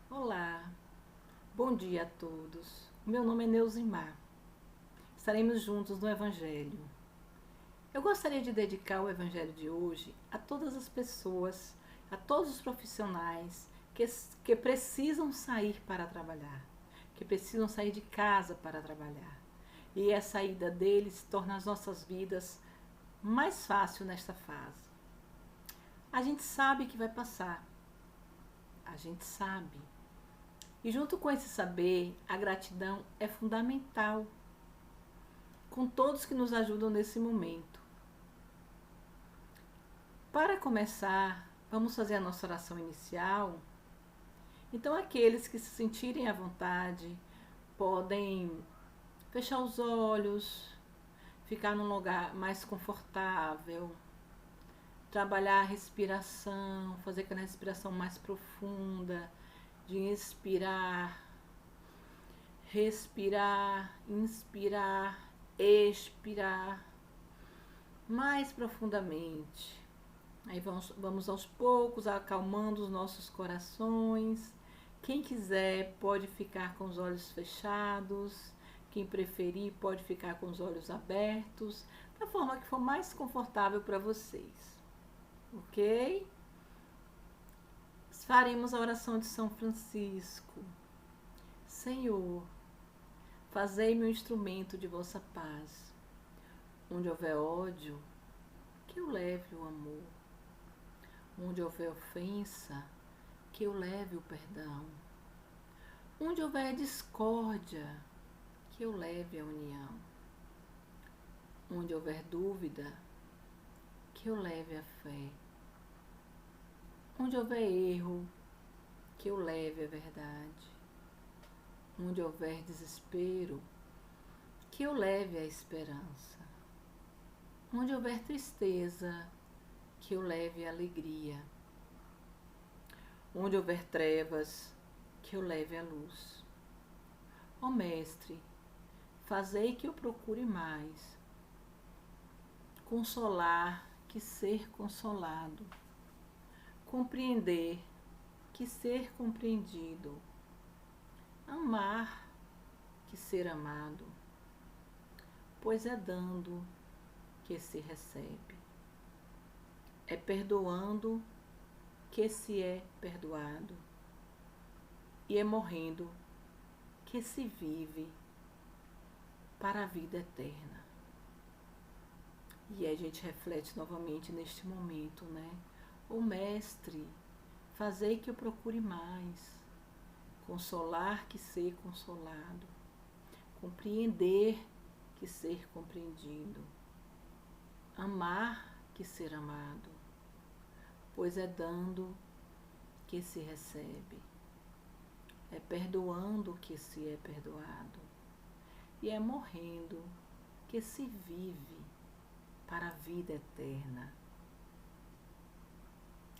Olá, bom dia a todos. Meu nome é Neuzimar. Estaremos juntos no Evangelho. Eu gostaria de dedicar o Evangelho de hoje a todas as pessoas, a todos os profissionais que precisam sair para trabalhar, que precisam sair de casa para trabalhar. E a saída deles torna as nossas vidas mais fácil nesta fase. A gente sabe que vai passar. A gente sabe. E junto com esse saber, a gratidão é fundamental com todos que nos ajudam nesse momento. Para começar, vamos fazer a nossa oração inicial. Então, aqueles que se sentirem à vontade podem fechar os olhos, ficar num lugar mais confortável, trabalhar a respiração, fazer aquela respiração mais profunda, de inspirar, respirar, inspirar, expirar mais profundamente. Aí vamos aos poucos acalmando os nossos corações. Quem quiser pode ficar com os olhos fechados. Quem preferir pode ficar com os olhos abertos, da forma que for mais confortável para vocês. Ok? Faremos a oração de São Francisco. Senhor, fazei-me um instrumento de vossa paz. Onde houver ódio, que eu leve o amor. Onde houver ofensa, que eu leve o perdão. Onde houver discórdia, que eu leve a união. Onde houver dúvida, que eu leve a fé. Onde houver erro, que eu leve a verdade. Onde houver desespero, que eu leve a esperança. Onde houver tristeza, que eu leve a alegria. Onde houver trevas, que eu leve a luz. Ó Mestre, fazei que eu procure mais consolar que ser consolado, compreender que ser compreendido, amar que ser amado, pois é dando que se recebe, é perdoando que se é perdoado, e é morrendo que se vive para a vida eterna. E a gente reflete novamente neste momento, né? Ô Mestre, fazei que eu procure mais, consolar que ser consolado, compreender que ser compreendido, amar que ser amado, pois é dando que se recebe, é perdoando que se é perdoado, e é morrendo que se vive para a vida eterna.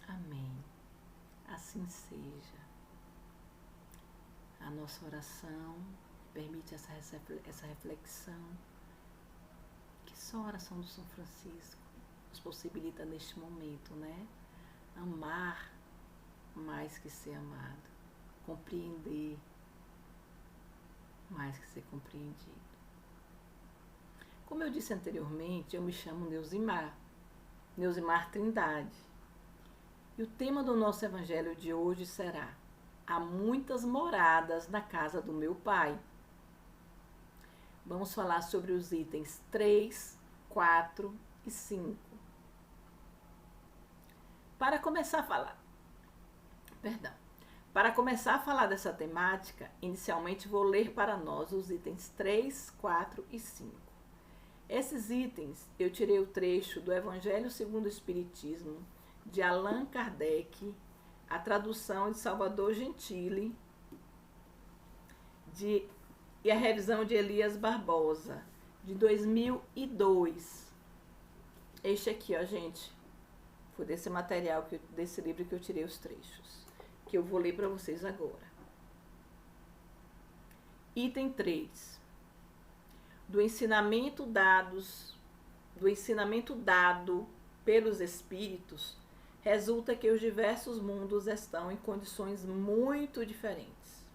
Amém. Assim seja. A nossa oração permite essa reflexão que só a oração do São Francisco nos possibilita neste momento, né? Amar mais que ser amado, compreender mais que ser compreendido. Como eu disse anteriormente, eu me chamo Neuzimar Trindade. E o tema do nosso evangelho de hoje será: há muitas moradas na casa do meu Pai. Vamos falar sobre os itens 3, 4 e 5. Para começar a falar dessa temática, inicialmente vou ler para nós os itens 3, 4 e 5. Esses itens eu tirei o trecho do Evangelho segundo o Espiritismo, de Allan Kardec, a tradução de Salvador Gentili e a revisão de Elias Barbosa, de 2002. Este aqui, ó, gente, foi desse material, desse livro que eu tirei os trechos, que eu vou ler para vocês agora. Item 3. Do ensinamento dado pelos Espíritos, resulta que os diversos mundos estão em condições muito diferentes.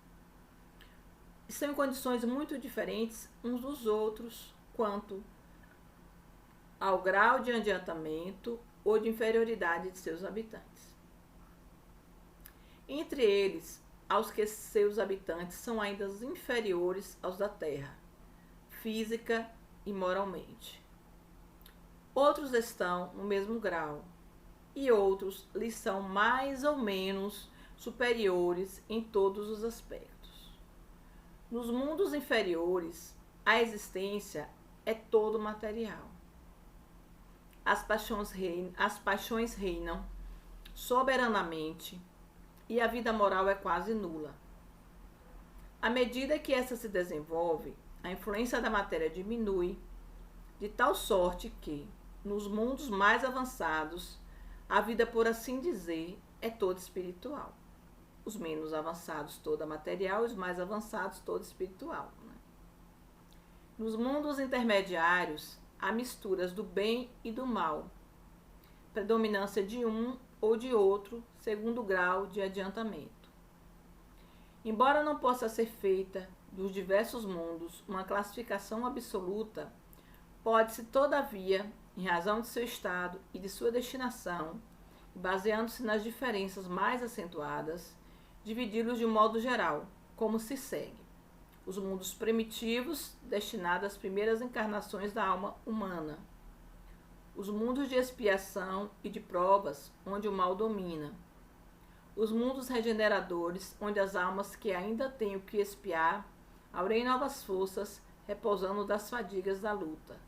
Estão em condições muito diferentes uns dos outros quanto ao grau de adiantamento ou de inferioridade de seus habitantes. Entre eles, aos que seus habitantes são ainda inferiores aos da Terra, física e moralmente. Outros estão no mesmo grau, e outros lhes são mais ou menos superiores em todos os aspectos. Nos mundos inferiores, a existência é todo material. As paixões reinam soberanamente e a vida moral é quase nula. À medida que essa se desenvolve, a influência da matéria diminui, de tal sorte que, nos mundos mais avançados, a vida, por assim dizer, é toda espiritual. Os menos avançados, toda material, e os mais avançados, toda espiritual. Né? Nos mundos intermediários, há misturas do bem e do mal, predominância de um ou de outro, segundo o grau de adiantamento. Embora não possa ser feita dos diversos mundos uma classificação absoluta, pode-se, todavia, em razão de seu estado e de sua destinação, baseando-se nas diferenças mais acentuadas, dividi-los de um modo geral, como se segue: os mundos primitivos, destinados às primeiras encarnações da alma humana; os mundos de expiação e de provas, onde o mal domina; os mundos regeneradores, onde as almas que ainda têm o que expiar aurem novas forças, repousando das fadigas da luta;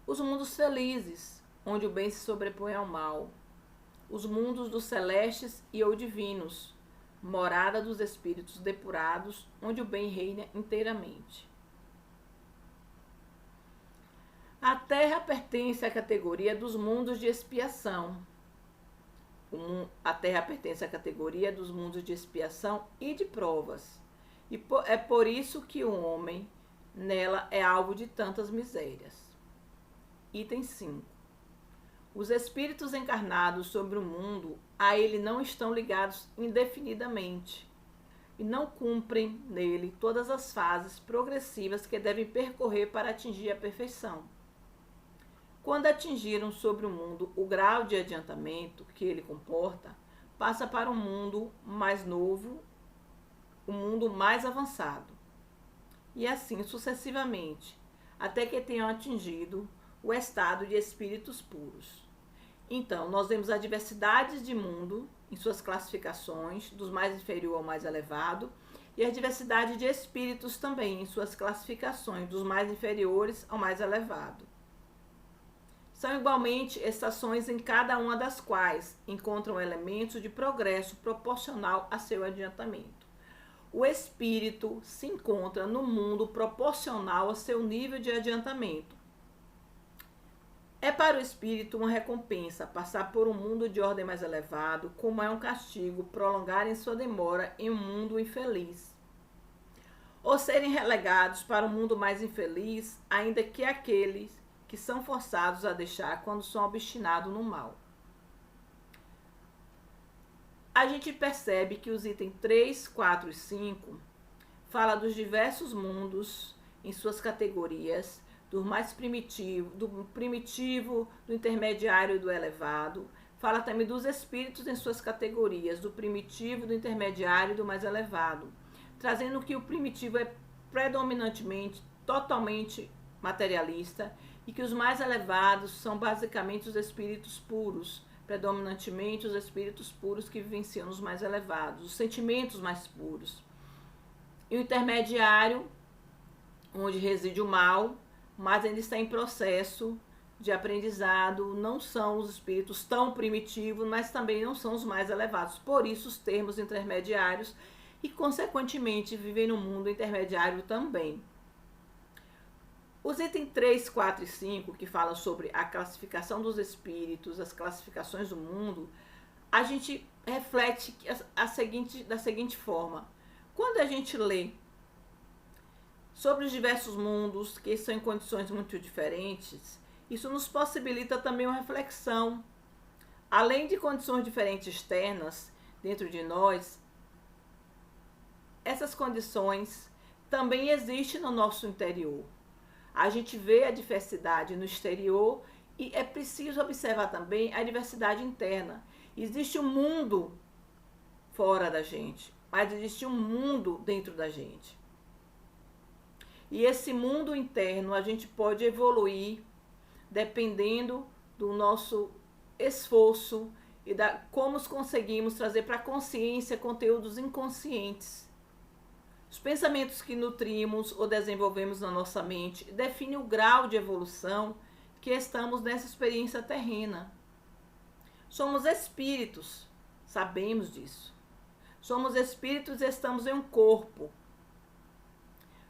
os mundos felizes, onde o bem se sobrepõe ao mal; os mundos dos celestes e ou divinos, morada dos espíritos depurados, onde o bem reina inteiramente. A Terra pertence à categoria dos mundos de expiação. A Terra pertence à categoria dos mundos de expiação e de provas. E é por isso que o homem nela é alvo de tantas misérias. Item 5. Os espíritos encarnados sobre o mundo a ele não estão ligados indefinidamente e não cumprem nele todas as fases progressivas que devem percorrer para atingir a perfeição. Quando atingiram sobre o mundo o grau de adiantamento que ele comporta, passa para um mundo mais novo, um mundo mais avançado, e assim sucessivamente, até que tenham atingido o estado de espíritos puros. Então, nós vemos a diversidade de mundo em suas classificações, dos mais inferior ao mais elevado, e a diversidade de espíritos também em suas classificações, dos mais inferiores ao mais elevado. São igualmente estações em cada uma das quais encontram elementos de progresso proporcional a seu adiantamento. O espírito se encontra no mundo proporcional ao seu nível de adiantamento. É para o espírito uma recompensa passar por um mundo de ordem mais elevado, como é um castigo prolongar em sua demora em um mundo infeliz. Ou serem relegados para um mundo mais infeliz, ainda que aqueles que são forçados a deixar quando são obstinados no mal. A gente percebe que os itens 3, 4 e 5 fala dos diversos mundos em suas categorias, do mais primitivo, do intermediário e do elevado. Fala também dos espíritos em suas categorias, do primitivo, do intermediário e do mais elevado, trazendo que o primitivo é predominantemente, totalmente materialista, e que os mais elevados são basicamente os espíritos puros, predominantemente os espíritos puros que vivenciam os mais elevados, os sentimentos mais puros. E o intermediário, onde reside o mal, mas ainda está em processo de aprendizado, não são os espíritos tão primitivos, mas também não são os mais elevados. Por isso, os termos intermediários e, consequentemente, vivem no mundo intermediário também. Os itens 3, 4 e 5, que falam sobre a classificação dos espíritos, as classificações do mundo, a gente reflete da seguinte forma. Quando a gente lê sobre os diversos mundos, que são em condições muito diferentes, isso nos possibilita também uma reflexão além de condições diferentes externas dentro de nós, essas condições também existem no nosso interior. A gente vê a diversidade no exterior e é preciso observar também a diversidade interna. Existe um mundo fora da gente, mas existe um mundo dentro da gente. E esse mundo interno a gente pode evoluir dependendo do nosso esforço e da como conseguimos trazer para a consciência conteúdos inconscientes. Os pensamentos que nutrimos ou desenvolvemos na nossa mente definem o grau de evolução que estamos nessa experiência terrena. Somos espíritos, sabemos disso. Somos espíritos e estamos em um corpo.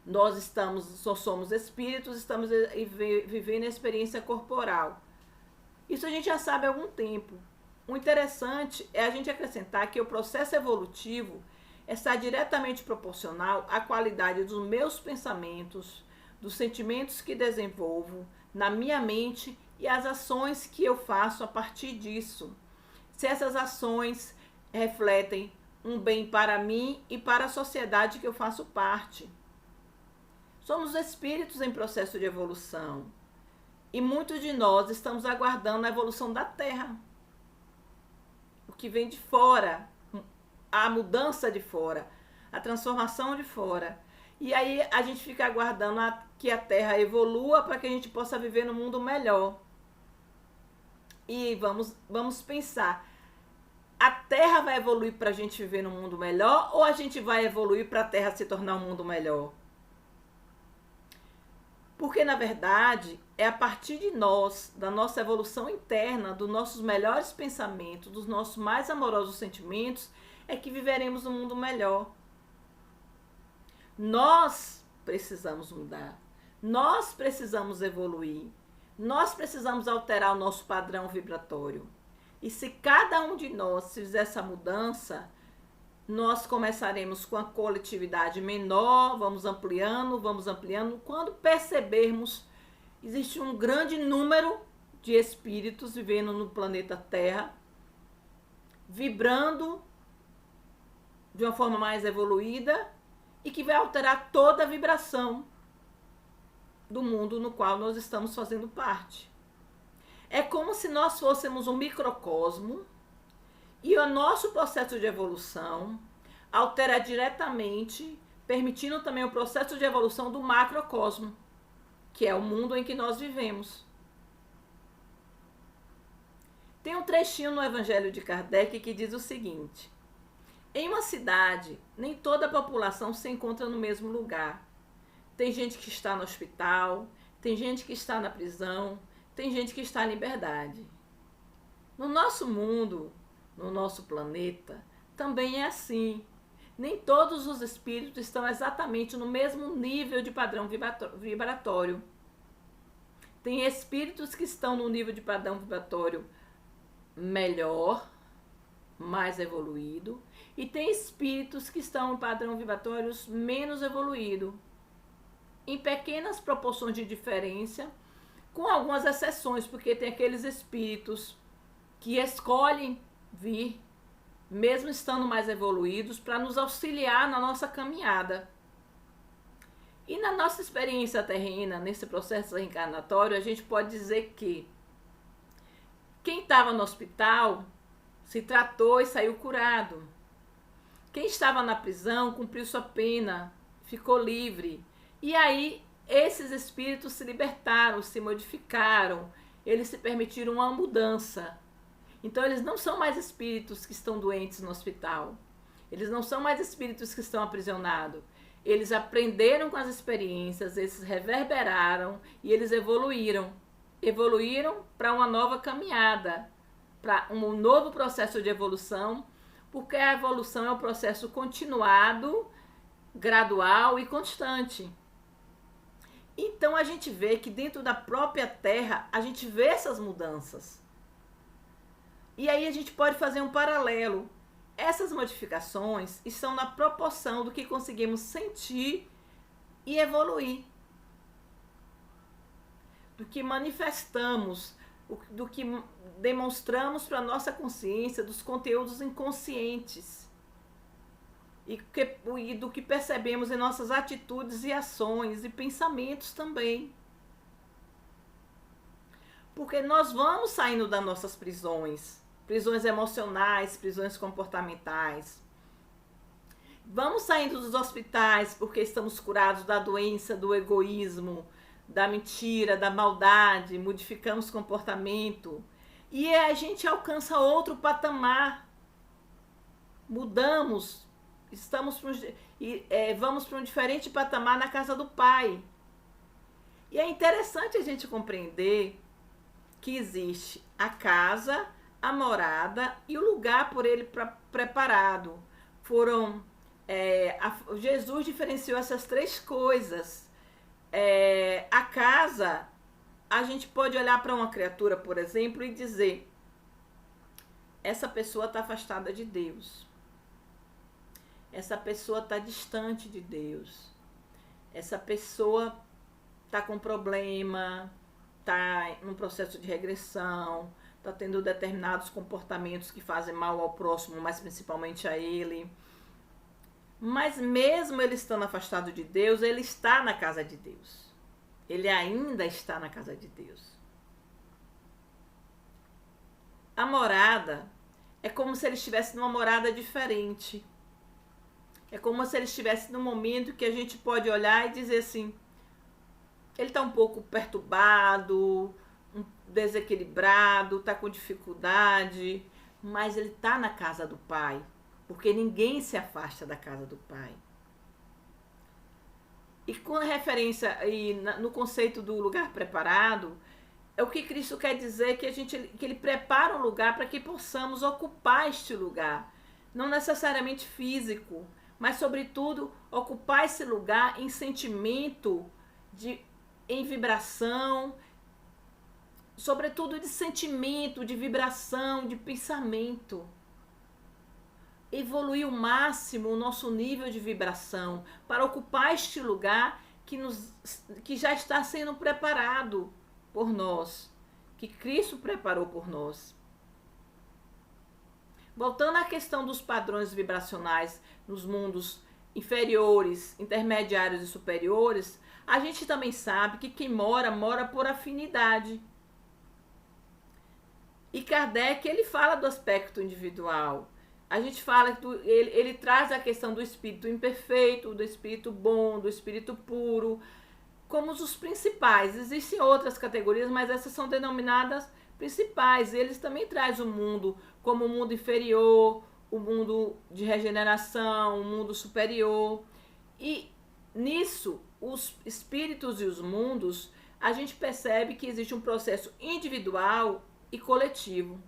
Nós só somos espíritos, estamos vivendo a experiência corporal. Isso a gente já sabe há algum tempo. O interessante é a gente acrescentar que o processo evolutivo está diretamente proporcional à qualidade dos meus pensamentos, dos sentimentos que desenvolvo na minha mente e às ações que eu faço a partir disso. Se essas ações refletem um bem para mim e para a sociedade que eu faço parte. Somos espíritos em processo de evolução e muitos de nós estamos aguardando a evolução da Terra. O que vem de fora, a mudança de fora, a transformação de fora. E aí a gente fica aguardando que a Terra evolua para que a gente possa viver num mundo melhor. E vamos pensar, a Terra vai evoluir para a gente viver num mundo melhor ou a gente vai evoluir para a Terra se tornar um mundo melhor? Porque, na verdade, é a partir de nós, da nossa evolução interna, dos nossos melhores pensamentos, dos nossos mais amorosos sentimentos, é que viveremos um mundo melhor. Nós precisamos mudar. Nós precisamos evoluir. Nós precisamos alterar o nosso padrão vibratório. E se cada um de nós fizer essa mudança, nós começaremos com a coletividade menor, vamos ampliando. Quando percebermos, existe um grande número de espíritos vivendo no planeta Terra, vibrando de uma forma mais evoluída e que vai alterar toda a vibração do mundo no qual nós estamos fazendo parte. É como se nós fôssemos um microcosmo e o nosso processo de evolução altera diretamente, permitindo também o processo de evolução do macrocosmo, que é o mundo em que nós vivemos. Tem um trechinho no Evangelho de Kardec que diz o seguinte: em uma cidade, nem toda a população se encontra no mesmo lugar. Tem gente que está no hospital, tem gente que está na prisão, tem gente que está em liberdade. No nosso mundo, no nosso planeta, também é assim. Nem todos os espíritos estão exatamente no mesmo nível de padrão vibratório. Tem espíritos que estão no nível de padrão vibratório melhor, mais evoluído, e tem espíritos que estão em padrão vibratórios menos evoluído, em pequenas proporções de diferença, com algumas exceções, porque tem aqueles espíritos que escolhem vir, mesmo estando mais evoluídos, para nos auxiliar na nossa caminhada. E na nossa experiência terrena, nesse processo reencarnatório, a gente pode dizer que quem estava no hospital se tratou e saiu curado. Quem estava na prisão cumpriu sua pena, ficou livre. E aí esses espíritos se libertaram, se modificaram, eles se permitiram uma mudança. Então eles não são mais espíritos que estão doentes no hospital. Eles não são mais espíritos que estão aprisionados. Eles aprenderam com as experiências, eles reverberaram e eles evoluíram. Evoluíram para uma nova caminhada, para um novo processo de evolução, porque a evolução é um processo continuado, gradual e constante. Então a gente vê que dentro da própria Terra, a gente vê essas mudanças. E aí a gente pode fazer um paralelo. Essas modificações estão na proporção do que conseguimos sentir e evoluir. Do que manifestamos, do que demonstramos para a nossa consciência, dos conteúdos inconscientes e do que percebemos em nossas atitudes e ações e pensamentos também. Porque nós vamos saindo das nossas prisões emocionais, prisões comportamentais. Vamos saindo dos hospitais porque estamos curados da doença, do egoísmo, da mentira, da maldade, modificamos comportamento. E a gente alcança outro patamar. Mudamos, vamos para um diferente patamar na casa do Pai. E é interessante a gente compreender que existe a casa, a morada e o lugar por ele preparado. Jesus diferenciou essas três coisas. A casa, a gente pode olhar para uma criatura, por exemplo, e dizer: essa pessoa está afastada de Deus. Essa pessoa está distante de Deus. Essa pessoa está com problema, está num processo de regressão, está tendo determinados comportamentos que fazem mal ao próximo, mas principalmente a ele. Mas mesmo ele estando afastado de Deus, ele está na casa de Deus. Ele ainda está na casa de Deus. A morada é como se ele estivesse numa morada diferente. É como se ele estivesse num momento que a gente pode olhar e dizer assim: ele está um pouco perturbado, desequilibrado, está com dificuldade, mas ele está na casa do Pai, porque ninguém se afasta da casa do Pai. E com referência no conceito do lugar preparado, é o que Cristo quer dizer, que ele prepara um lugar para que possamos ocupar este lugar, não necessariamente físico, mas sobretudo ocupar esse lugar em sentimento, em vibração, sobretudo de sentimento, de vibração, de pensamento. Evoluir ao máximo o nosso nível de vibração para ocupar este lugar que já está sendo preparado por nós, que Cristo preparou por nós. Voltando à questão dos padrões vibracionais nos mundos inferiores, intermediários e superiores, a gente também sabe que quem mora por afinidade. E Kardec, ele fala do aspecto individual. A gente fala que ele traz a questão do espírito imperfeito, do espírito bom, do espírito puro, como os principais. Existem outras categorias, mas essas são denominadas principais. Eles também trazem o mundo como o mundo inferior, o mundo de regeneração, o mundo superior. E nisso, os espíritos e os mundos, a gente percebe que existe um processo individual e coletivo.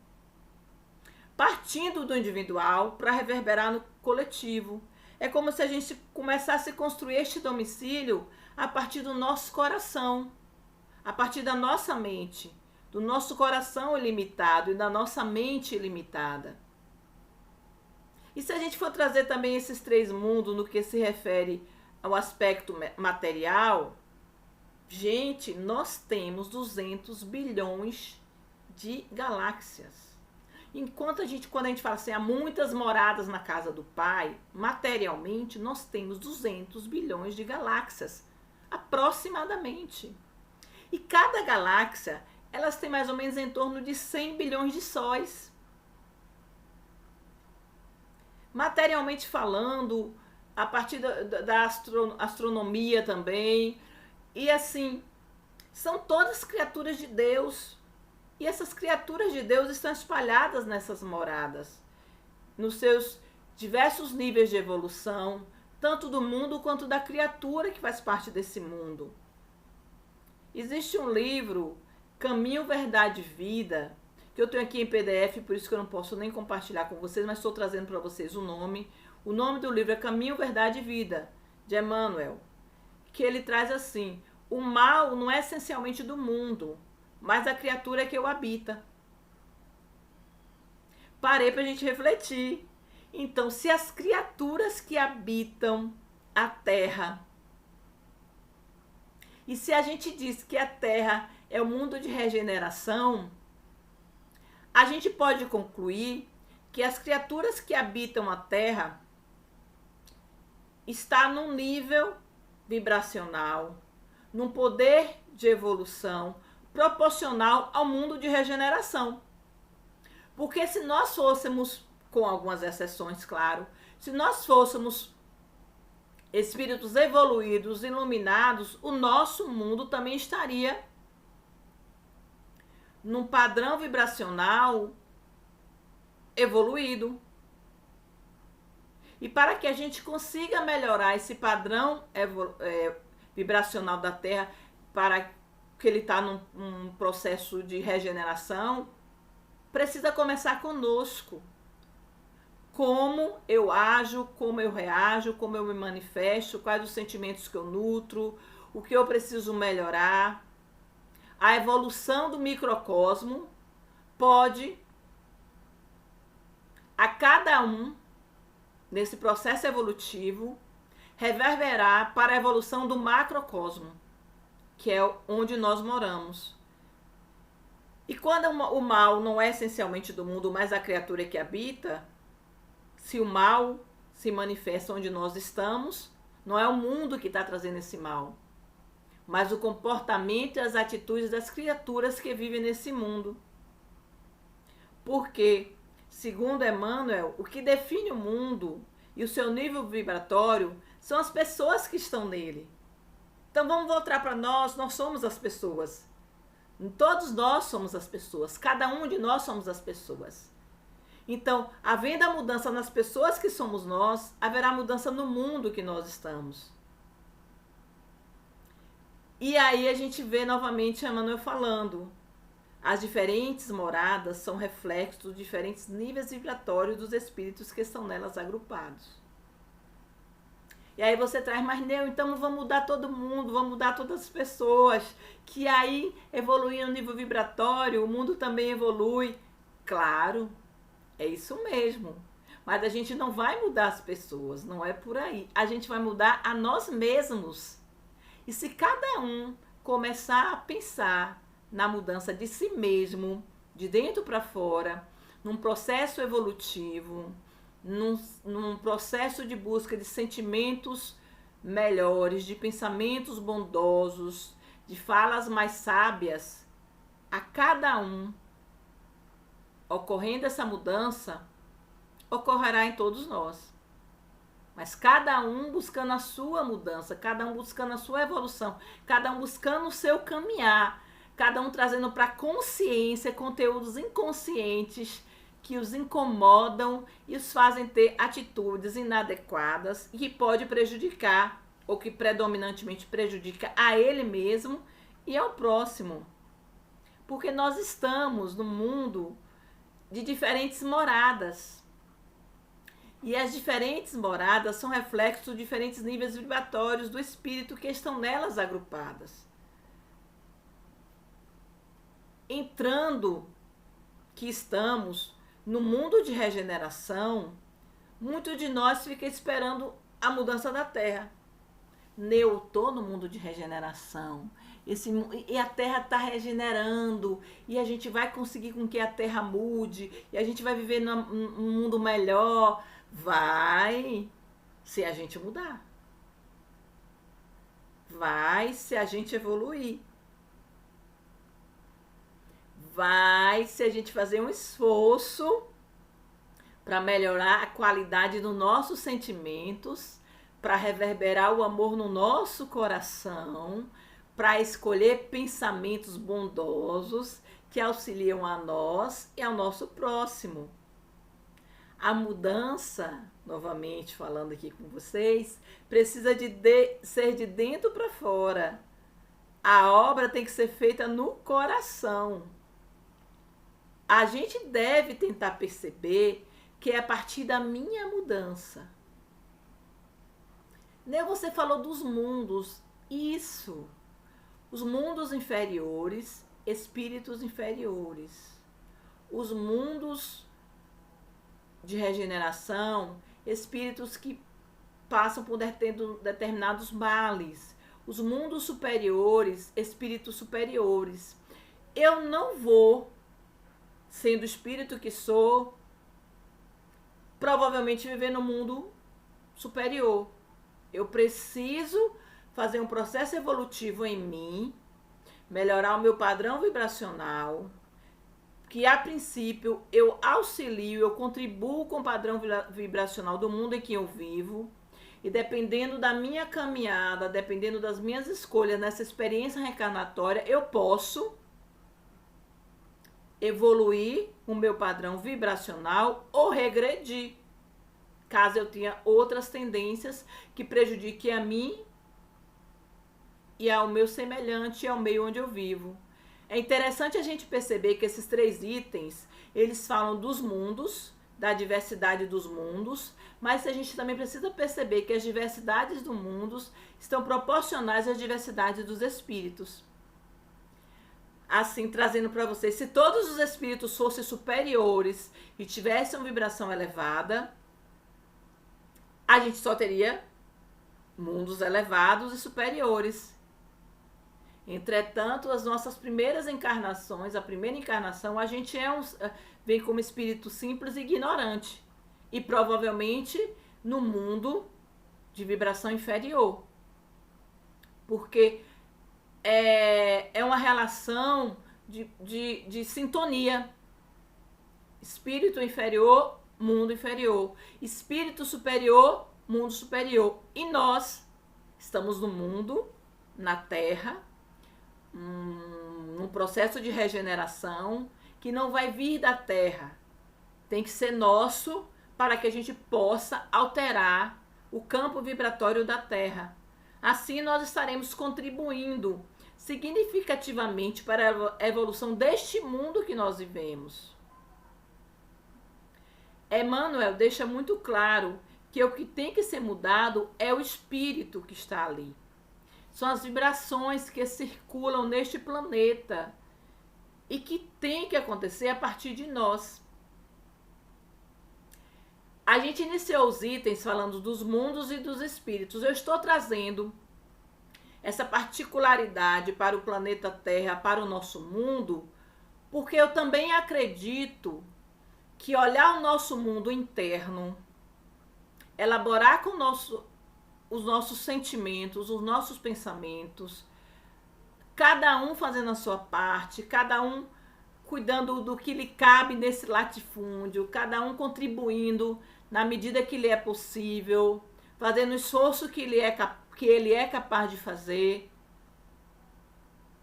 Partindo do individual para reverberar no coletivo. É como se a gente começasse a construir este domicílio a partir do nosso coração, a partir da nossa mente, do nosso coração ilimitado e da nossa mente ilimitada. E se a gente for trazer também esses três mundos no que se refere ao aspecto material, gente, nós temos 200 bilhões de galáxias. Enquanto quando a gente fala assim, há muitas moradas na casa do Pai, materialmente nós temos 200 bilhões de galáxias, aproximadamente. E cada galáxia, elas têm mais ou menos em torno de 100 bilhões de sóis. Materialmente falando, a partir da astronomia também, e assim, são todas criaturas de Deus. E essas criaturas de Deus estão espalhadas nessas moradas, nos seus diversos níveis de evolução, tanto do mundo quanto da criatura que faz parte desse mundo. Existe um livro, Caminho, Verdade e Vida, que eu tenho aqui em PDF, por isso que eu não posso nem compartilhar com vocês, mas estou trazendo para vocês o nome. O nome do livro é Caminho, Verdade e Vida, de Emmanuel, que ele traz assim: o mal não é essencialmente do mundo, mas a criatura que o habita. Parei para a gente refletir. Então, se as criaturas que habitam a Terra, e se a gente diz que a Terra é o mundo de regeneração, a gente pode concluir que as criaturas que habitam a Terra estão num nível vibracional, num poder de evolução proporcional ao mundo de regeneração. Porque se nós fôssemos, com algumas exceções, claro, se nós fôssemos espíritos evoluídos, iluminados, o nosso mundo também estaria num padrão vibracional evoluído. E para que a gente consiga melhorar esse padrão vibracional da Terra, para que ele está num processo de regeneração, precisa começar conosco. Como eu ajo, como eu reajo, como eu me manifesto, quais os sentimentos que eu nutro, o que eu preciso melhorar. A evolução do microcosmo pode, a cada um, nesse processo evolutivo, reverberar para a evolução do macrocosmo, que é onde nós moramos. E quando o mal não é essencialmente do mundo, mas a criatura que habita, se o mal se manifesta onde nós estamos, não é o mundo que está trazendo esse mal, mas o comportamento e as atitudes das criaturas que vivem nesse mundo. Porque, segundo Emmanuel, o que define o mundo e o seu nível vibratório são as pessoas que estão nele. Então vamos voltar para nós somos as pessoas. Todos nós somos as pessoas, cada um de nós somos as pessoas. Então, havendo a mudança nas pessoas que somos nós, haverá mudança no mundo que nós estamos. E aí a gente vê novamente Emmanuel falando, as diferentes moradas são reflexos dos diferentes níveis vibratórios dos espíritos que estão nelas agrupados. E aí você traz, mas Neu, então vamos mudar todo mundo, vamos mudar todas as pessoas, que aí evoluem no nível vibratório, o mundo também evolui. Claro, é isso mesmo. Mas a gente não vai mudar as pessoas, não é por aí. A gente vai mudar a nós mesmos. E se cada um começar a pensar na mudança de si mesmo, de dentro para fora, num processo evolutivo, num processo de busca de sentimentos melhores, de pensamentos bondosos, de falas mais sábias, a cada um, ocorrendo essa mudança, ocorrerá em todos nós. Mas cada um buscando a sua mudança, cada um buscando a sua evolução, cada um buscando o seu caminhar, cada um trazendo para a consciência conteúdos inconscientes que os incomodam e os fazem ter atitudes inadequadas e que pode prejudicar, ou que predominantemente prejudica a ele mesmo e ao próximo. Porque nós estamos num mundo de diferentes moradas. E as diferentes moradas são reflexos de diferentes níveis vibratórios do espírito que estão nelas agrupadas. Entrando que estamos no mundo de regeneração, muito de nós fica esperando a mudança da Terra. Eu estou no mundo de regeneração. E a Terra está regenerando. E a gente vai conseguir com que a Terra mude. E a gente vai viver num mundo melhor. Vai, se a gente mudar. Vai, se a gente evoluir. Vai, se a gente fazer um esforço para melhorar a qualidade dos nossos sentimentos, para reverberar o amor no nosso coração, para escolher pensamentos bondosos que auxiliam a nós e ao nosso próximo. A mudança, novamente falando aqui com vocês, precisa ser de dentro para fora. A obra tem que ser feita no coração. A gente deve tentar perceber que é a partir da minha mudança. Você falou dos mundos. Isso. Os mundos inferiores, espíritos inferiores. Os mundos de regeneração, espíritos que passam por determinados males. Os mundos superiores, espíritos superiores. Eu não vou sendo o espírito que sou, provavelmente viver no mundo superior. Eu preciso fazer um processo evolutivo em mim, melhorar o meu padrão vibracional, que a princípio eu auxilio, eu contribuo com o padrão vibracional do mundo em que eu vivo. E dependendo da minha caminhada, dependendo das minhas escolhas nessa experiência reencarnatória, eu posso evoluir o meu padrão vibracional ou regredir, caso eu tenha outras tendências que prejudiquem a mim e ao meu semelhante e ao meio onde eu vivo. É interessante a gente perceber que esses 3 itens, eles falam dos mundos, da diversidade dos mundos, mas a gente também precisa perceber que as diversidades dos mundos estão proporcionais às diversidades dos espíritos. Assim, trazendo para vocês, se todos os espíritos fossem superiores e tivessem uma vibração elevada, a gente só teria mundos elevados e superiores. Entretanto, as nossas primeiras encarnações, a primeira encarnação, a gente vem como espírito simples e ignorante. E provavelmente no mundo de vibração inferior. Porque é uma relação de sintonia. Espírito inferior, mundo inferior. Espírito superior, mundo superior. E nós estamos no mundo, na Terra, num processo de regeneração que não vai vir da Terra. Tem que ser nosso para que a gente possa alterar o campo vibratório da Terra. Assim nós estaremos contribuindo significativamente para a evolução deste mundo que nós vivemos. Emmanuel deixa muito claro que o que tem que ser mudado é o espírito que está ali. São as vibrações que circulam neste planeta e que tem que acontecer a partir de nós. A gente iniciou os itens falando dos mundos e dos espíritos. Eu estou trazendo essa particularidade para o planeta Terra, para o nosso mundo, porque eu também acredito que olhar o nosso mundo interno, elaborar com os nossos sentimentos, os nossos pensamentos, cada um fazendo a sua parte, cada um cuidando do que lhe cabe nesse latifúndio, cada um contribuindo na medida que lhe é possível, fazendo o esforço que ele é capaz de fazer,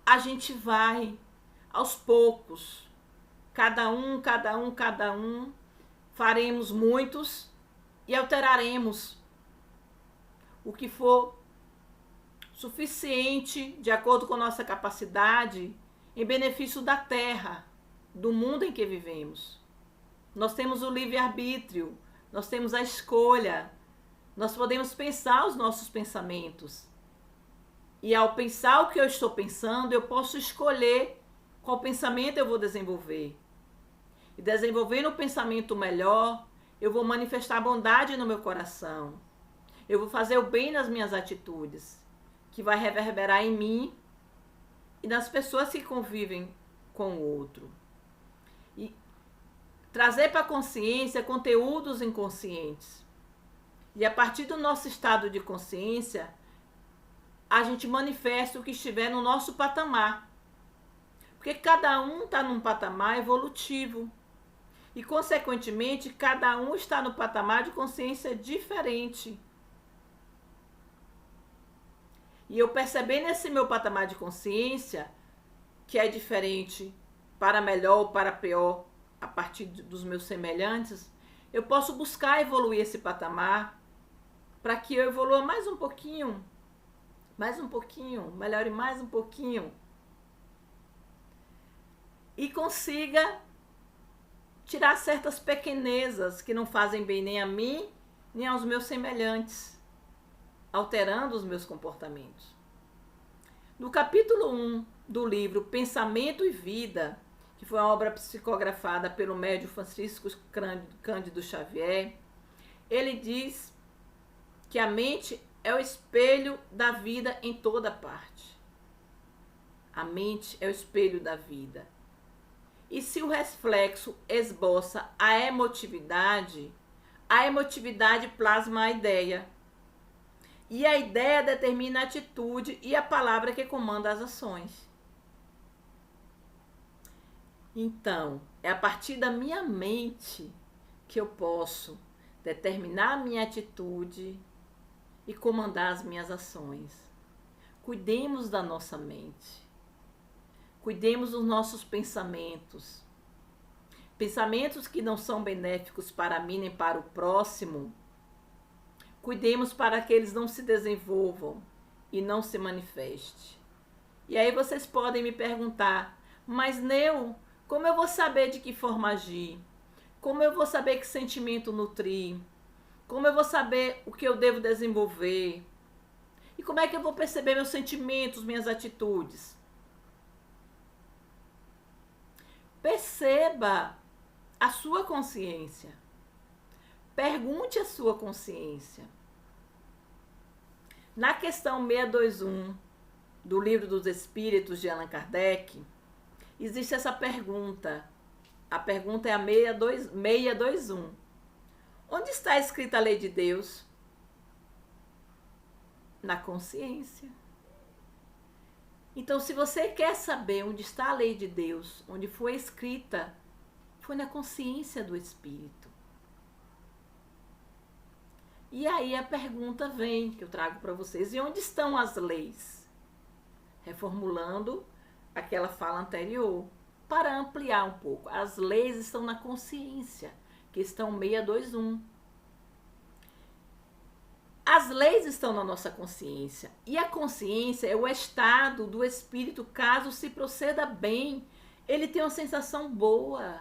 a gente vai aos poucos, cada um, faremos muitos e alteraremos o que for suficiente, de acordo com nossa capacidade, em benefício da Terra, do mundo em que vivemos. Nós temos o livre-arbítrio, nós temos a escolha, nós podemos pensar os nossos pensamentos. E ao pensar o que eu estou pensando, eu posso escolher qual pensamento eu vou desenvolver. E desenvolvendo o pensamento melhor, eu vou manifestar bondade no meu coração. Eu vou fazer o bem nas minhas atitudes, que vai reverberar em mim e nas pessoas que convivem com o outro. E trazer para a consciência conteúdos inconscientes. E a partir do nosso estado de consciência, a gente manifesta o que estiver no nosso patamar. Porque cada um está num patamar evolutivo. E, consequentemente, cada um está no patamar de consciência diferente. E eu percebendo nesse meu patamar de consciência, que é diferente para melhor ou para pior, a partir dos meus semelhantes, eu posso buscar evoluir esse patamar para que eu evolua mais um pouquinho, melhore mais um pouquinho. E consiga tirar certas pequenezas que não fazem bem nem a mim, nem aos meus semelhantes, alterando os meus comportamentos. No capítulo 1 do livro Pensamento e Vida, que foi uma obra psicografada pelo médium Francisco Cândido Xavier, ele diz que a mente é o espelho da vida em toda parte. A mente é o espelho da vida. E se o reflexo esboça a emotividade plasma a ideia. E a ideia determina a atitude e a palavra que comanda as ações. Então, é a partir da minha mente que eu posso determinar a minha atitude e comandar as minhas ações. Cuidemos da nossa mente. Cuidemos dos nossos pensamentos. Pensamentos que não são benéficos para mim nem para o próximo. Cuidemos para que eles não se desenvolvam e não se manifestem. E aí vocês podem me perguntar, mas Neu, como eu vou saber de que forma agir? Como eu vou saber que sentimento nutrir? Como eu vou saber o que eu devo desenvolver? E como é que eu vou perceber meus sentimentos, minhas atitudes? Perceba a sua consciência. Pergunte a sua consciência. Na questão 621 do Livro dos Espíritos de Allan Kardec, existe essa pergunta. A pergunta é a 621. Onde está escrita a lei de Deus? Na consciência. Então, se você quer saber onde está a lei de Deus, onde foi escrita, foi na consciência do Espírito. E aí a pergunta vem, que eu trago para vocês, e onde estão as leis? Reformulando aquela fala anterior, para ampliar um pouco. As leis estão na consciência, questão 621. As leis estão na nossa consciência, e a consciência é o estado do espírito, caso se proceda bem, ele tem uma sensação boa.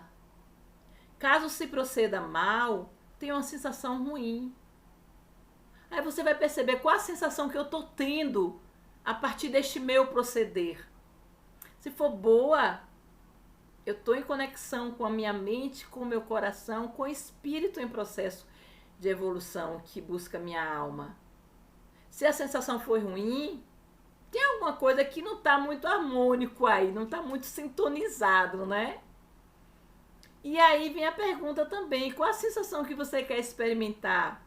Caso se proceda mal, tem uma sensação ruim. Aí você vai perceber qual a sensação que eu estou tendo a partir deste meu proceder. Se for boa, eu estou em conexão com a minha mente, com o meu coração, com o espírito em processo de evolução que busca a minha alma. Se a sensação for ruim, tem alguma coisa que não está muito harmônico aí, não está muito sintonizado, né? E aí vem a pergunta também, qual a sensação que você quer experimentar?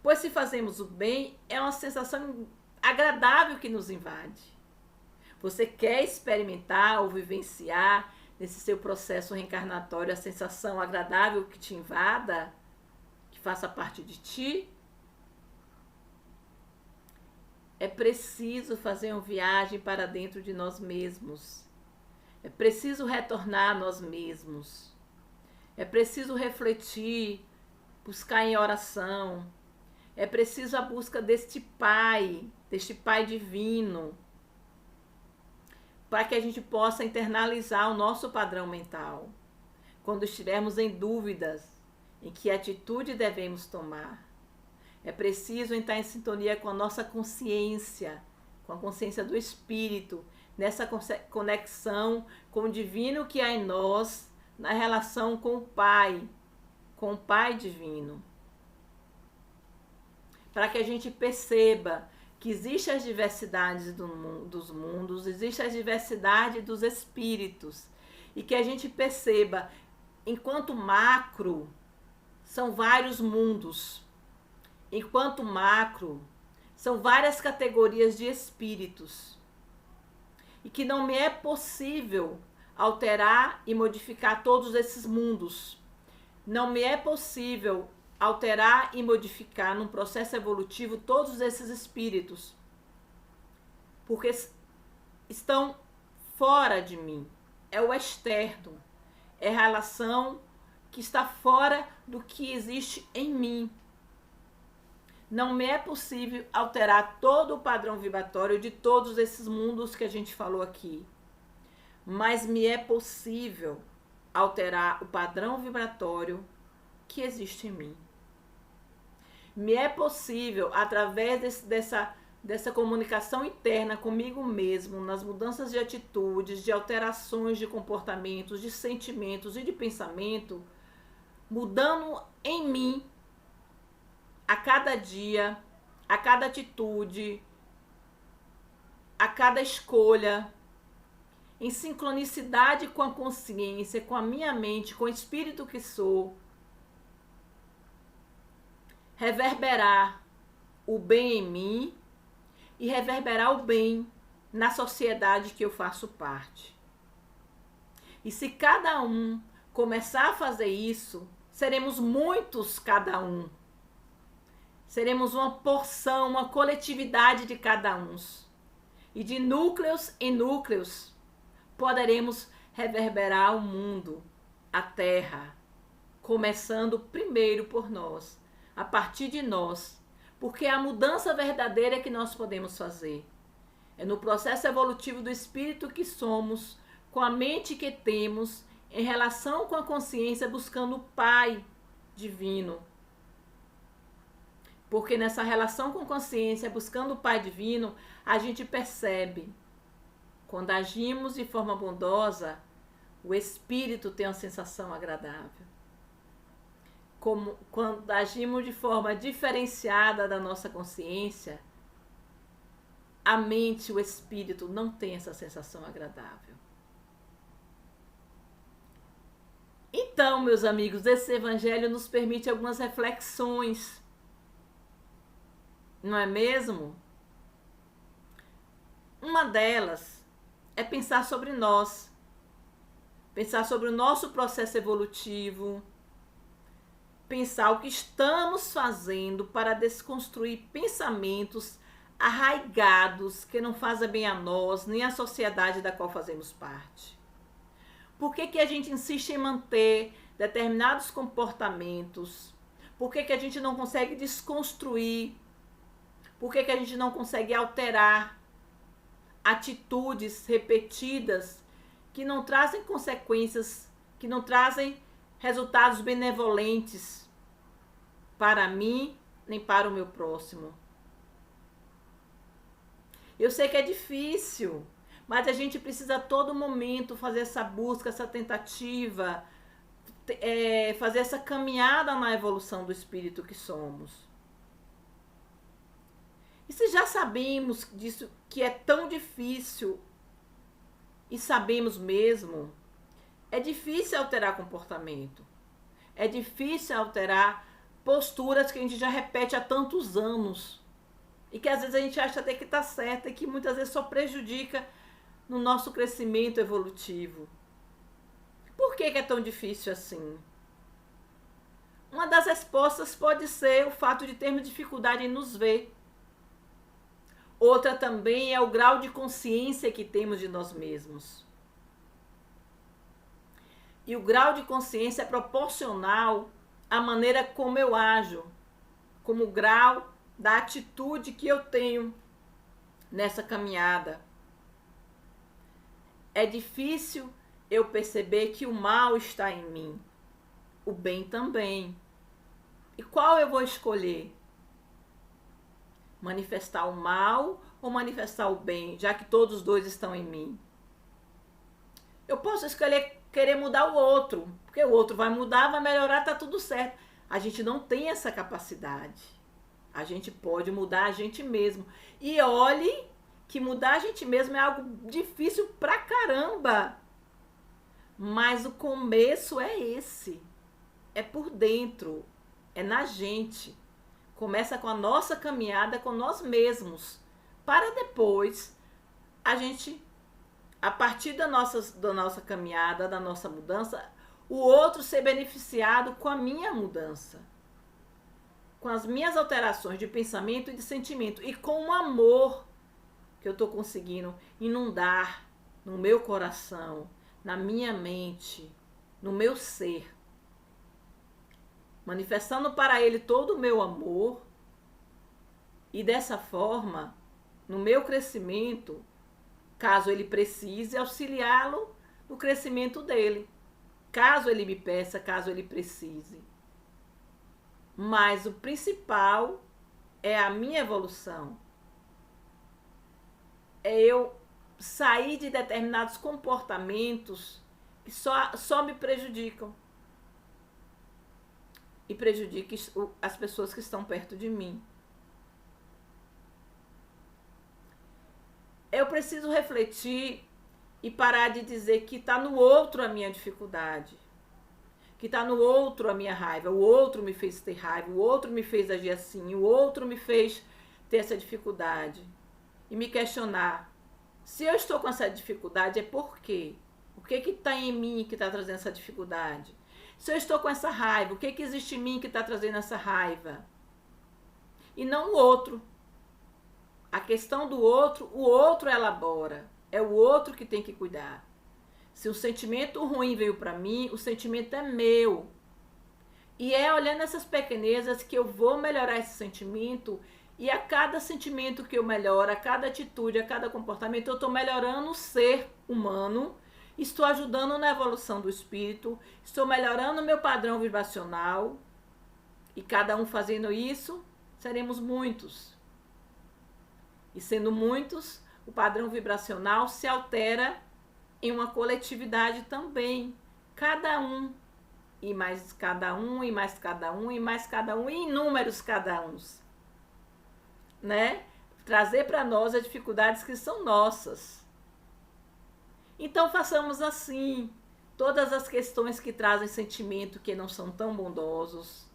Pois se fazemos o bem, é uma sensação agradável que nos invade. Você quer experimentar ou vivenciar nesse seu processo reencarnatório a sensação agradável que te invada, que faça parte de ti? É preciso fazer uma viagem para dentro de nós mesmos. É preciso retornar a nós mesmos. É preciso refletir, buscar em oração. É preciso a busca deste Pai divino, para que a gente possa internalizar o nosso padrão mental. Quando estivermos em dúvidas em que atitude devemos tomar, é preciso entrar em sintonia com a nossa consciência, com a consciência do Espírito, nessa conexão com o divino que há em nós, na relação com o Pai divino. Para que a gente perceba que existem as diversidades dos mundos, existe a diversidade dos espíritos, e que a gente perceba, enquanto macro, são vários mundos, enquanto macro, são várias categorias de espíritos, e que não me é possível alterar e modificar todos esses mundos, não me é possível alterar e modificar num processo evolutivo todos esses espíritos, porque estão fora de mim, é o externo, é a relação que está fora do que existe em mim. Não me é possível alterar todo o padrão vibratório de todos esses mundos que a gente falou aqui, mas me é possível alterar o padrão vibratório que existe em mim. Me é possível, através dessa comunicação interna comigo mesmo, nas mudanças de atitudes, de alterações de comportamentos, de sentimentos e de pensamento, mudando em mim, a cada dia, a cada atitude, a cada escolha, em sincronicidade com a consciência, com a minha mente, com o espírito que sou, reverberar o bem em mim e reverberar o bem na sociedade que eu faço parte. E se cada um começar a fazer isso, seremos muitos cada um. Seremos uma porção, uma coletividade de cada um. E de núcleos em núcleos, poderemos reverberar o mundo, a terra, começando primeiro por nós, a partir de nós, porque é a mudança verdadeira que nós podemos fazer. É no processo evolutivo do espírito que somos, com a mente que temos, em relação com a consciência, buscando o Pai divino. Porque nessa relação com consciência, buscando o Pai divino, a gente percebe, quando agimos de forma bondosa, o espírito tem uma sensação agradável. Como quando agimos de forma diferenciada da nossa consciência, a mente, o espírito não tem essa sensação agradável. Então, meus amigos, esse evangelho nos permite algumas reflexões. Não é mesmo? Uma delas é pensar sobre nós. Pensar sobre o nosso processo evolutivo. Pensar o que estamos fazendo para desconstruir pensamentos arraigados que não fazem bem a nós, nem à sociedade da qual fazemos parte. Por que a gente insiste em manter determinados comportamentos? Por que a gente não consegue desconstruir? Por que a gente não consegue alterar atitudes repetidas que não trazem consequências, que não trazem resultados benevolentes para mim nem para o meu próximo? Eu sei que é difícil, mas a gente precisa a todo momento fazer essa busca, essa tentativa, fazer essa caminhada na evolução do espírito que somos. E se já sabemos disso, que é tão difícil, e sabemos mesmo, é difícil alterar comportamento. É difícil alterar posturas que a gente já repete há tantos anos. E que às vezes a gente acha até que está certa e que muitas vezes só prejudica no nosso crescimento evolutivo. Por que é tão difícil assim? Uma das respostas pode ser o fato de termos dificuldade em nos ver. Outra também é o grau de consciência que temos de nós mesmos. E o grau de consciência é proporcional à maneira como eu ajo, como o grau da atitude que eu tenho nessa caminhada. É difícil eu perceber que o mal está em mim, o bem também. E qual eu vou escolher? Manifestar o mal ou manifestar o bem, já que todos os dois estão em mim? Eu posso escolher querer mudar o outro, porque o outro vai mudar, vai melhorar, tá tudo certo. A gente não tem essa capacidade. A gente pode mudar a gente mesmo. E olhe que mudar a gente mesmo é algo difícil pra caramba. Mas o começo é esse. É por dentro. É na gente. Começa com a nossa caminhada com nós mesmos. Para depois a gente, a partir da nossa caminhada, da nossa mudança, o outro ser beneficiado com a minha mudança. Com as minhas alterações de pensamento e de sentimento. E com o amor que eu estou conseguindo inundar no meu coração, na minha mente, no meu ser. Manifestando para ele todo o meu amor. E dessa forma, no meu crescimento, caso ele precise, auxiliá-lo no crescimento dele. Caso ele me peça, caso ele precise. Mas o principal é a minha evolução. É eu sair de determinados comportamentos que só me prejudicam. E prejudicam as pessoas que estão perto de mim. Eu preciso refletir e parar de dizer que está no outro a minha dificuldade, que está no outro a minha raiva, o outro me fez ter raiva, o outro me fez agir assim, o outro me fez ter essa dificuldade. E me questionar, se eu estou com essa dificuldade é por quê? O que está em mim que está trazendo essa dificuldade? Se eu estou com essa raiva, o que existe em mim que está trazendo essa raiva? E não o outro. A questão do outro, o outro elabora. É o outro que tem que cuidar. Se o sentimento ruim veio para mim, o sentimento é meu. E é olhando essas pequenezas que eu vou melhorar esse sentimento. E a cada sentimento que eu melhoro, a cada atitude, a cada comportamento, eu estou melhorando o ser humano, estou ajudando na evolução do espírito, estou melhorando o meu padrão vibracional. E cada um fazendo isso, seremos muitos. E sendo muitos, o padrão vibracional se altera em uma coletividade também. Cada um, e mais cada um, e mais cada um, e mais cada um, e inúmeros cada uns. Né? Trazer para nós as dificuldades que são nossas. Então façamos assim, todas as questões que trazem sentimento que não são tão bondosos,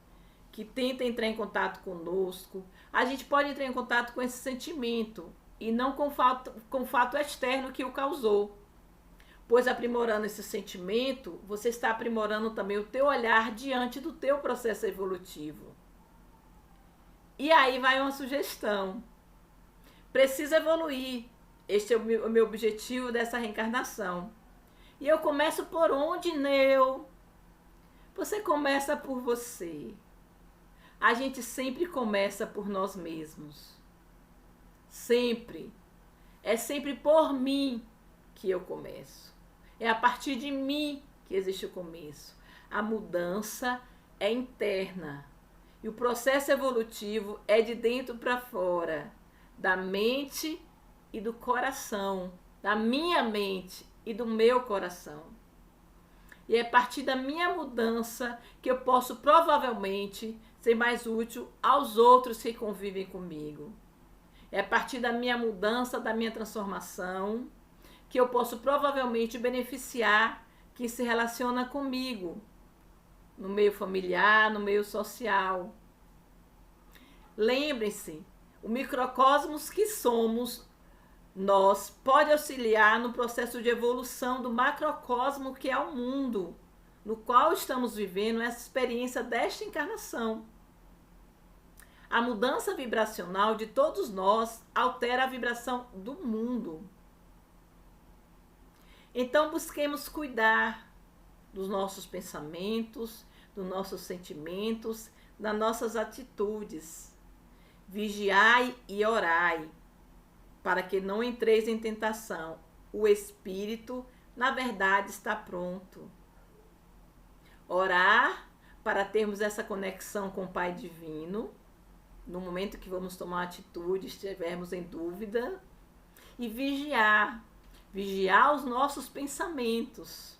que tentam entrar em contato conosco, a gente pode entrar em contato com esse sentimento e não com o fato externo que o causou. Pois aprimorando esse sentimento, você está aprimorando também o teu olhar diante do teu processo evolutivo. E aí vai uma sugestão. Preciso evoluir. Este é o meu objetivo dessa reencarnação. E eu começo por onde, Neu? Você começa por você. A gente sempre começa por nós mesmos. Sempre. É sempre por mim que eu começo. É a partir de mim que existe o começo. A mudança é interna. E o processo evolutivo é de dentro para fora. Da mente e do coração. Da minha mente e do meu coração. E é a partir da minha mudança que eu posso provavelmente ser mais útil aos outros que convivem comigo. É a partir da minha mudança, da minha transformação, que eu posso provavelmente beneficiar quem se relaciona comigo, no meio familiar, no meio social. Lembrem-se, o microcosmos que somos nós pode auxiliar no processo de evolução do macrocosmo que é o mundo, no qual estamos vivendo essa experiência desta encarnação. A mudança vibracional de todos nós altera a vibração do mundo. Então busquemos cuidar dos nossos pensamentos, dos nossos sentimentos, das nossas atitudes. Vigiai e orai, para que não entreis em tentação. O espírito, na verdade, está pronto. Orar para termos essa conexão com o Pai Divino, no momento que vamos tomar atitude, estivermos em dúvida, e vigiar os nossos pensamentos,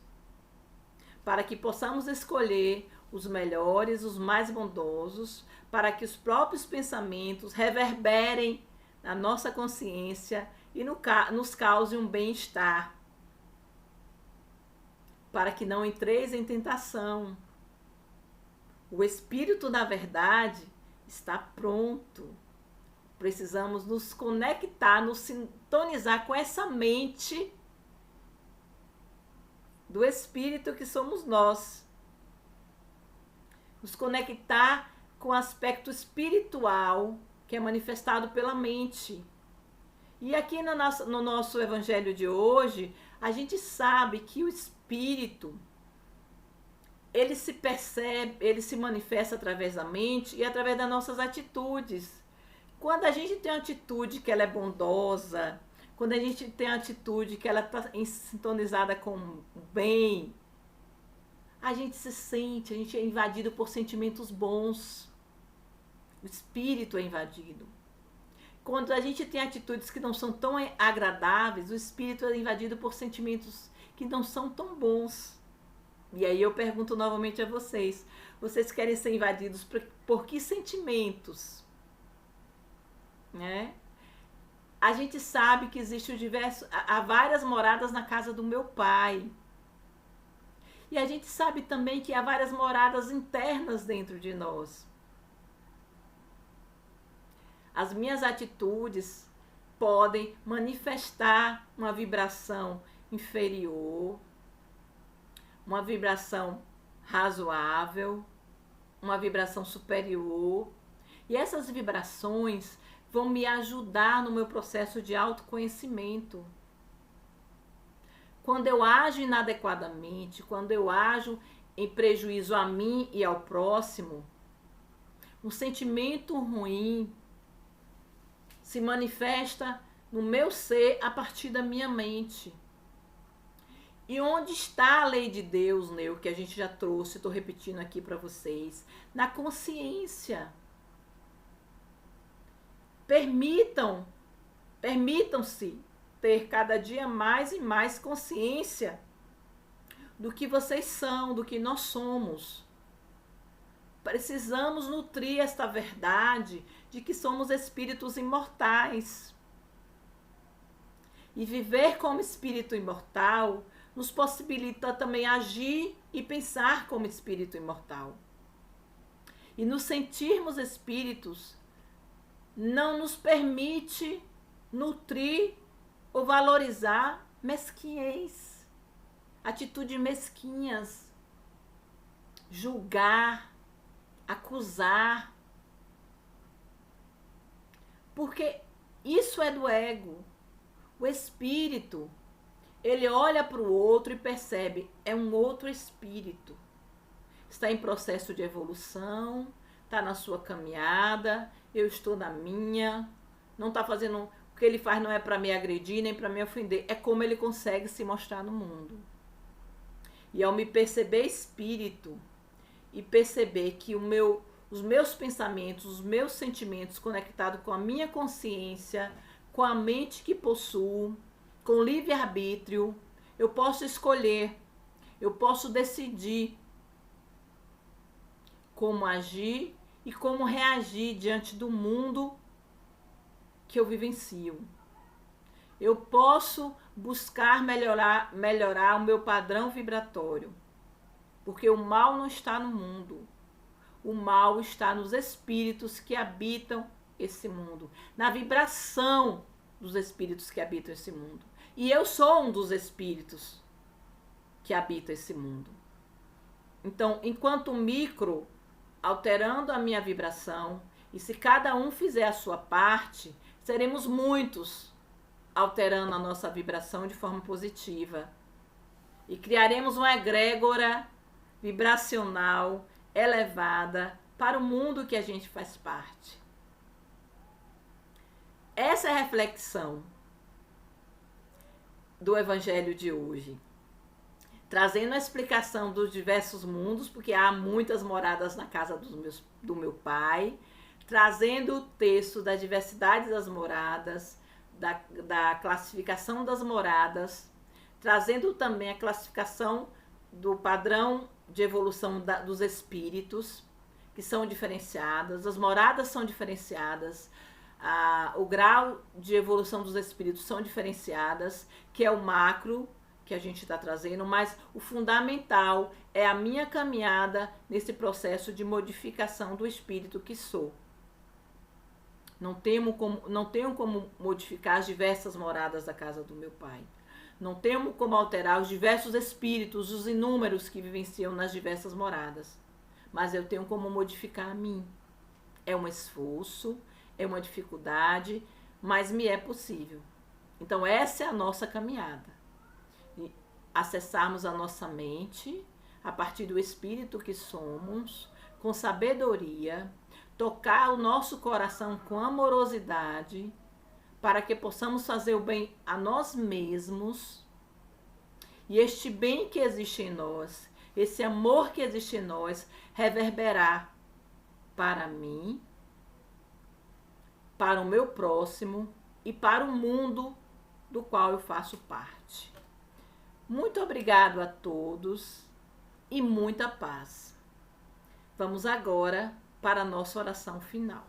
para que possamos escolher os melhores, os mais bondosos, para que os próprios pensamentos reverberem na nossa consciência e nos cause um bem-estar, para que não entreis em tentação. O espírito, na verdade, está pronto. Precisamos nos conectar, nos sintonizar com essa mente do espírito que somos nós. Nos conectar com o aspecto espiritual que é manifestado pela mente. E aqui no nosso evangelho de hoje, a gente sabe que o espírito, ele se percebe, ele se manifesta através da mente e através das nossas atitudes. Quando a gente tem uma atitude que ela é bondosa, quando a gente tem uma atitude que ela está sintonizada com o bem, a gente é invadido por sentimentos bons. O espírito é invadido. Quando a gente tem atitudes que não são tão agradáveis, o espírito é invadido por sentimentos que não são tão bons. E aí eu pergunto novamente a vocês, vocês querem ser invadidos por que sentimentos? Né? A gente sabe que existe há várias moradas na casa do meu pai. E a gente sabe também que há várias moradas internas dentro de nós. As minhas atitudes podem manifestar uma vibração inferior, uma vibração razoável, uma vibração superior. E essas vibrações vão me ajudar no meu processo de autoconhecimento. Quando eu ajo inadequadamente, quando eu ajo em prejuízo a mim e ao próximo, um sentimento ruim se manifesta no meu ser a partir da minha mente. E onde está a lei de Deus, Neu, que a gente já trouxe, estou repetindo aqui para vocês? Na consciência. Permitam-se ter cada dia mais e mais consciência do que vocês são, do que nós somos. Precisamos nutrir esta verdade de que somos espíritos imortais. E viver como espírito imortal nos possibilita também agir e pensar como espírito imortal. E nos sentirmos espíritos não nos permite nutrir ou valorizar mesquinhez, atitudes mesquinhas, julgar, acusar. Porque isso é do ego. O espírito, ele olha para o outro e percebe, é um outro espírito. Está em processo de evolução, está na sua caminhada, eu estou na minha, não está fazendo, o que ele faz não é para me agredir, nem para me ofender, é como ele consegue se mostrar no mundo. E ao me perceber espírito, e perceber que os meus pensamentos, os meus sentimentos conectados com a minha consciência, com a mente que possuo, com livre-arbítrio, eu posso escolher, eu posso decidir como agir e como reagir diante do mundo que eu vivencio. Eu posso buscar melhorar o meu padrão vibratório, porque o mal não está no mundo. O mal está nos espíritos que habitam esse mundo, na vibração dos espíritos que habitam esse mundo. E eu sou um dos espíritos que habitam esse mundo. Então, enquanto micro, alterando a minha vibração, e se cada um fizer a sua parte, seremos muitos alterando a nossa vibração de forma positiva. E criaremos uma egrégora vibracional elevada para o mundo que a gente faz parte. Essa é a reflexão do Evangelho de hoje, trazendo a explicação dos diversos mundos, porque há muitas moradas na casa do meu pai, trazendo o texto da diversidade das moradas, da classificação das moradas, trazendo também a classificação do padrão de evolução dos espíritos, que são diferenciadas, as moradas são diferenciadas, o grau de evolução dos espíritos são diferenciadas, que é o macro que a gente está trazendo, mas o fundamental é a minha caminhada nesse processo de modificação do espírito que sou. Não tenho como modificar as diversas moradas da casa do meu pai. Não tenho como alterar os diversos espíritos, os inúmeros que vivenciam nas diversas moradas. Mas eu tenho como modificar a mim. É um esforço, é uma dificuldade, mas me é possível. Então essa é a nossa caminhada. E acessarmos a nossa mente, a partir do espírito que somos, com sabedoria, tocar o nosso coração com amorosidade, para que possamos fazer o bem a nós mesmos, e este bem que existe em nós, esse amor que existe em nós, reverberar para mim, para o meu próximo e para o mundo do qual eu faço parte. Muito obrigado a todos e muita paz. Vamos agora para a nossa oração final.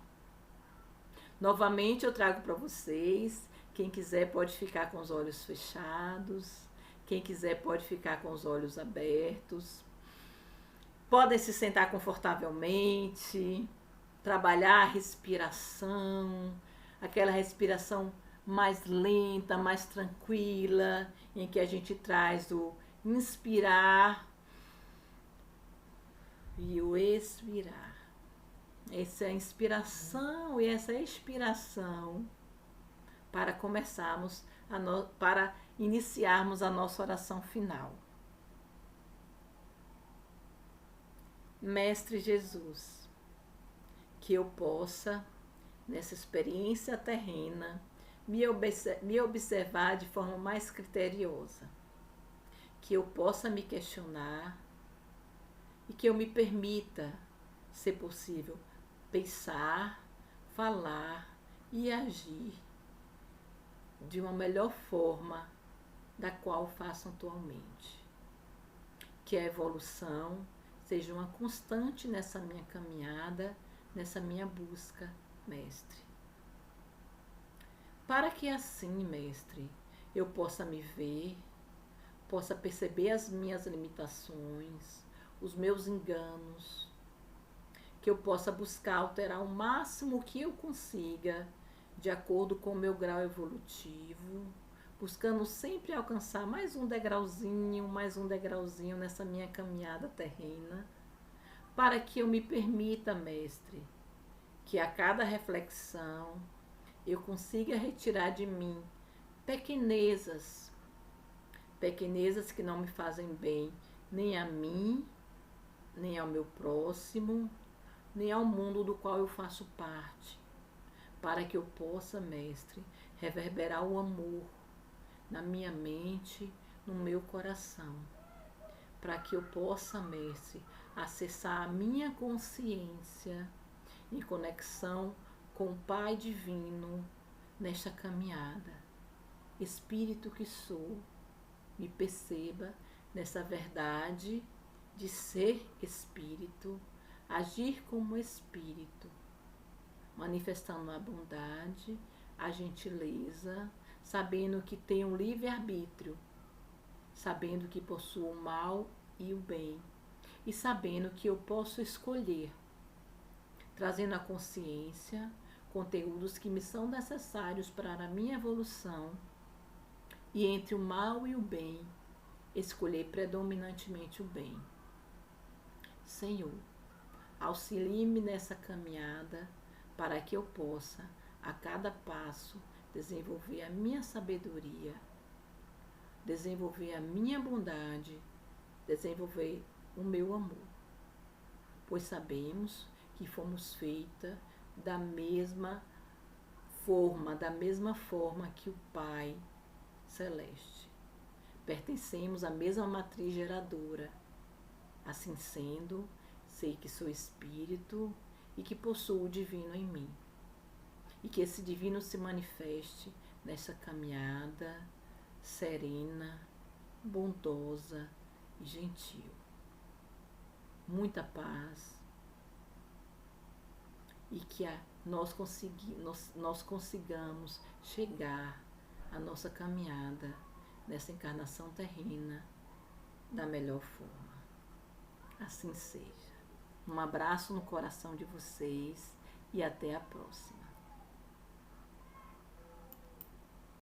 Novamente eu trago para vocês Quem quiser pode ficar com os olhos fechados. Quem quiser pode ficar com os olhos abertos. Podem se sentar confortavelmente, trabalhar a respiração, aquela respiração mais lenta, mais tranquila, em que a gente traz o inspirar e o expirar. Essa é a inspiração e essa expiração para começarmos, para iniciarmos a nossa oração final. Mestre Jesus, que eu possa, nessa experiência terrena, me observar de forma mais criteriosa, que eu possa me questionar e que eu me permita, se possível, pensar, falar e agir de uma melhor forma da qual faço atualmente. Que a evolução seja uma constante nessa minha caminhada, nessa minha busca, Mestre. Para que assim, Mestre, eu possa me ver, possa perceber as minhas limitações, os meus enganos, que eu possa buscar alterar o máximo que eu consiga, de acordo com o meu grau evolutivo, buscando sempre alcançar mais um degrauzinho nessa minha caminhada terrena, para que eu me permita, Mestre, que a cada reflexão eu consiga retirar de mim pequenezas que não me fazem bem nem a mim, nem ao meu próximo, nem ao mundo do qual eu faço parte, para que eu possa, Mestre, reverberar o amor na minha mente, no meu coração, para que eu possa, Mestre, acessar a minha consciência em conexão com o Pai Divino nesta caminhada. Espírito que sou, me perceba nessa verdade de ser espírito, agir como espírito, manifestando a bondade, a gentileza, sabendo que tenho um livre-arbítrio, sabendo que possuo o mal e o bem, e sabendo que eu posso escolher, trazendo à consciência conteúdos que me são necessários para a minha evolução, e entre o mal e o bem, escolher predominantemente o bem. Senhor, auxilie-me nessa caminhada para que eu possa, a cada passo, desenvolver a minha sabedoria, desenvolver a minha bondade, desenvolver o meu amor. Pois sabemos que fomos feitas da mesma forma que o Pai Celeste. Pertencemos à mesma matriz geradora. Assim sendo, sei que sou espírito e que possuo o divino em mim. E que esse divino se manifeste nessa caminhada serena, bondosa e gentil. Muita paz e que nós consigamos chegar à nossa caminhada nessa encarnação terrena da melhor forma. Assim seja. Um abraço no coração de vocês e até a próxima.